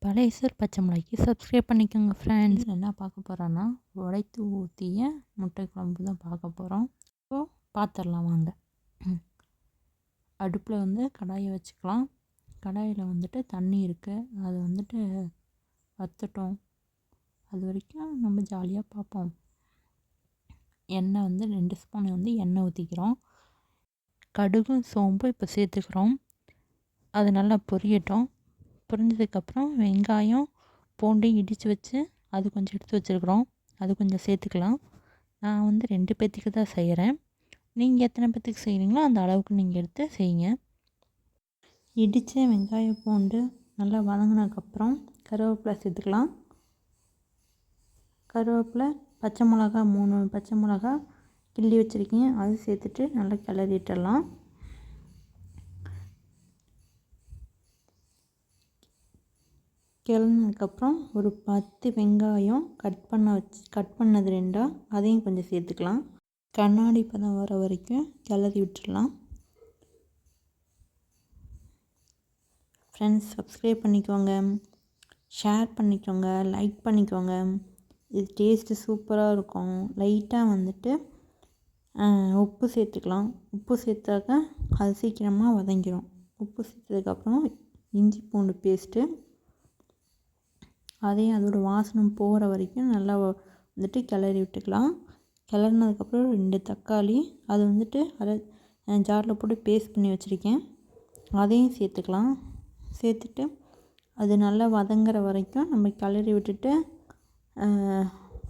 பழைய சார் பச்சை மிளகாய்க்கு சப்ஸ்கிரைப் பண்ணிக்கோங்க ஃப்ரெண்ட்ஸ். என்ன பார்க்க போகிறோன்னா உடைத்து ஊற்றிய முட்டை குழம்பு தான் பார்க்க போகிறோம். ஸோ பார்த்துடலாம் வாங்க. அடுப்பில் வந்து கடாயை வச்சுக்கலாம். கடாயில் வந்துட்டு தண்ணி இருக்குது, அது வந்துட்டு வற்றட்டும். அது வரைக்கும் நம்ம ஜாலியாக பார்ப்போம். எண்ணெய் வந்து 2 ஸ்பூன் வந்து எண்ணெய் ஊற்றிக்கிறோம். கடுகும் சோம்பு இப்போ சேர்த்துக்கிறோம். அது நல்லா பொரியட்டும். பொரிஞ்சதுக்கப்புறம் வெங்காயம் பூண்டு இடித்து வச்சு அது கொஞ்சம் எடுத்து வச்சுருக்குறோம், அது கொஞ்சம் சேர்த்துக்கலாம். நான் வந்து 2 பேர்த்துக்கு தான் செய்கிறேன். நீங்கள் எத்தனை பேர்த்துக்கு செய்கிறீங்களோ அந்த அளவுக்கு நீங்கள் எடுத்து செய்யுங்க. இடித்த வெங்காயம் பூண்டு நல்லா வதங்கினதுக்கப்புறம் கருவேப்பிலை சேர்த்துக்கலாம். கருவேப்பிலை, பச்சை மிளகா 3 பச்சை மிளகா கிள்ளி வச்சுருக்கீங்க, அது சேர்த்துட்டு நல்லா கிளறிட்டுடலாம். கிளறினதுக்கப்புறம் ஒரு 10 வெங்காயம் கட் பண்ணது 2 அதையும் கொஞ்சம் சேர்த்துக்கலாம். கண்ணாடி பதம் வர வரைக்கும் கிளறி விட்டுடலாம். ஃப்ரெண்ட்ஸ், சப்ஸ்கிரைப் பண்ணிக்கோங்க, ஷேர் பண்ணிக்கோங்க, லைக் பண்ணிக்கோங்க. இது டேஸ்ட்டு சூப்பராக இருக்கும். லைட்டாக வந்துட்டு உப்பு சேர்த்துக்கலாம். உப்பு சேர்த்தாக்க அது சீக்கிரமாக வதங்கிடும். உப்பு சேர்த்ததுக்கப்புறம் இஞ்சி பூண்டு பேஸ்ட்டு, அதையும் அதோட வாசனை போகிற வரைக்கும் நல்லா வந்துட்டு கிளறி விட்டுக்கலாம். கிளறினதுக்கப்புறம் 2 தக்காளி அது வந்துட்டு ஜாரில் போட்டு பேஸ்ட் பண்ணி வச்சுருக்கேன், அதையும் சேர்த்துக்கலாம். சேர்த்துட்டு அது நல்லா வதங்குற வரைக்கும் நம்ம கிளறி விட்டுட்டு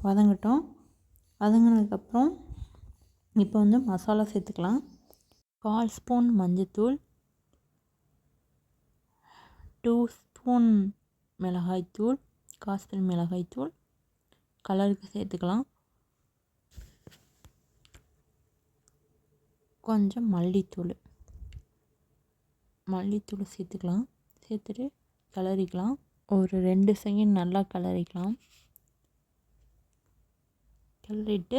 வதங்கட்டும். வதங்கினதுக்கப்புறம் இப்போ வந்து மசாலா சேர்த்துக்கலாம். 1/4 ஸ்பூன் மஞ்சத்தூள், 2 ஸ்பூன் மிளகாய்த்தூள், காஷ்மீரி மிளகாய்த்தூள் கலருக்கு சேர்த்துக்கலாம். கொஞ்சம் மல்லித்தூள் சேர்த்துக்கலாம். சேர்த்துட்டு கிளறிக்கலாம். ஒரு 2 செகண்ட் நல்லா கிளறிக்கலாம். கிளறிட்டு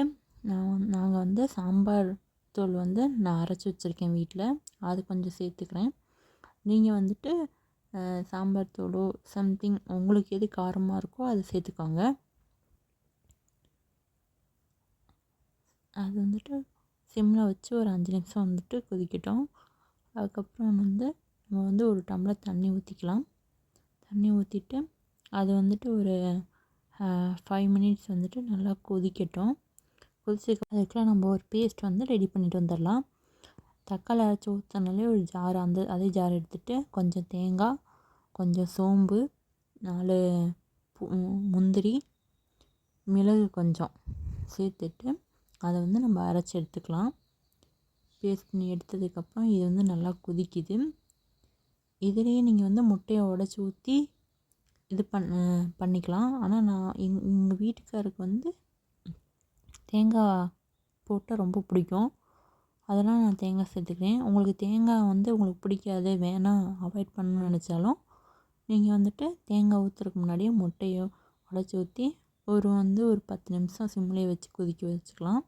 நாங்கள் வந்து சாம்பார் தூள் வந்து நான் அரைச்சி வச்சுருக்கேன் வீட்டில், அது கொஞ்சம் சேர்த்துக்கிறேன். நீங்கள் வந்துட்டு சாம்பார் தூளோ சம்திங் உங்களுக்கு எது காரமாக இருக்கோ அது சேர்த்துக்கோங்க. அது வந்துட்டு சிம்மில் வச்சு ஒரு 5 நிமிஷம் வந்துட்டு கொதிக்கட்டும். அதுக்கப்புறம் வந்து நம்ம வந்து ஒரு டம்ளர் தண்ணி ஊற்றிக்கலாம். தண்ணி ஊற்றிட்டு அது வந்துட்டு ஒரு 5 மினிட்ஸ் வந்துட்டு நல்லா கொதிக்கட்டும். அதுக்குள்ளே நம்ம ஒரு பேஸ்ட் வந்து ரெடி பண்ணிட்டு வந்துடலாம். தக்காளி அரைச்சி ஊற்றினாலே ஒரு ஜார், அதே ஜார் எடுத்துகிட்டு கொஞ்சம் தேங்காய், கொஞ்சம் சோம்பு, 4 முந்திரி, மிளகு கொஞ்சம் சேர்த்துட்டு அதை வந்து நம்ம அரைச்சி எடுத்துக்கலாம். பேஸ்ட் பண்ணி எடுத்ததுக்கப்புறம் இது வந்து நல்லா கொதிக்குது. இதுலேயே நீங்கள் வந்து முட்டையை உடச்சி ஊற்றி இது பண்ணிக்கலாம். ஆனால் நான் எங்கள் வீட்டுக்காருக்கு வந்து தேங்காய் போட்டால் ரொம்ப பிடிக்கும், அதெல்லாம் நான் தேங்காய் சேர்த்துக்கிறேன். உங்களுக்கு தேங்காய் வந்து உங்களுக்கு பிடிக்காது, வேணாம், அவாய்ட் பண்ணணும்னு நினச்சாலும் நீங்கள் வந்துட்டு தேங்காய் ஊற்றுறதுக்கு முன்னாடியே முட்டையை உடச்சி ஊற்றி ஒரு 10 நிமிஷம் சிம்லேயே வச்சு கொதிக்க வச்சுக்கலாம்.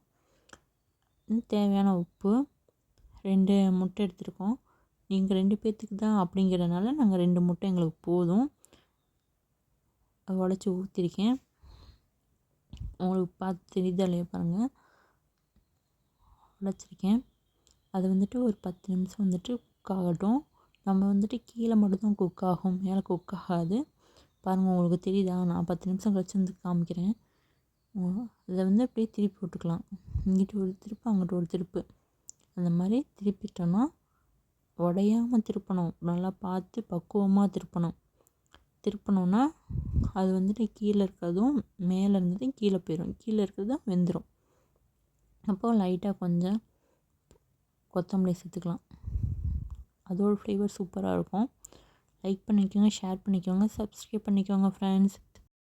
தேவையான உப்பு, 2 முட்டை எடுத்துருக்கோம். நீங்கள் 2 பேர்த்துக்கு தான் அப்படிங்கிறதுனால நாங்கள் 2 முட்டை எங்களுக்கு போதும். உடச்சி ஊற்றிருக்கேன், உங்களுக்கு பார்த்து தெரியுதாலே பாருங்கள், உடச்சிருக்கேன். அது வந்துட்டு ஒரு 10 நிமிஷம் வந்துட்டு குக் ஆகட்டும். நம்ம வந்துட்டு கீழே மட்டும்தான் குக் ஆகும், மேலே குக் ஆகாது. பாருங்கள், உங்களுக்கு தெரியுதா? நான் 10 நிமிஷம் கழிச்சு வந்து காமிக்கிறேன். இதை வந்து அப்படியே திருப்பி விட்டுக்கலாம். இங்கிட்டு ஒரு திருப்பு, அங்கிட்டு ஒரு திருப்பு, அந்த மாதிரி திருப்பிட்டோன்னா உடையாமல் திருப்பணும். நல்லா பார்த்து பக்குவமாக திருப்பணுன்னா அது வந்துட்டு கீழே இருக்கிறதும் மேலே இருந்ததும் கீழே போயிடும், கீழே இருக்கிறதும் வெந்துடும். அப்போது லைட்டாக கொஞ்சம் கொத்தமல்லி சேர்த்துக்கலாம். அதோட ஃப்ளேவர் சூப்பராக இருக்கும். லைக் பண்ணிக்கோங்க, ஷேர் பண்ணிக்கோங்க, சப்ஸ்கிரைப் பண்ணிக்கோங்க ஃப்ரெண்ட்ஸ்.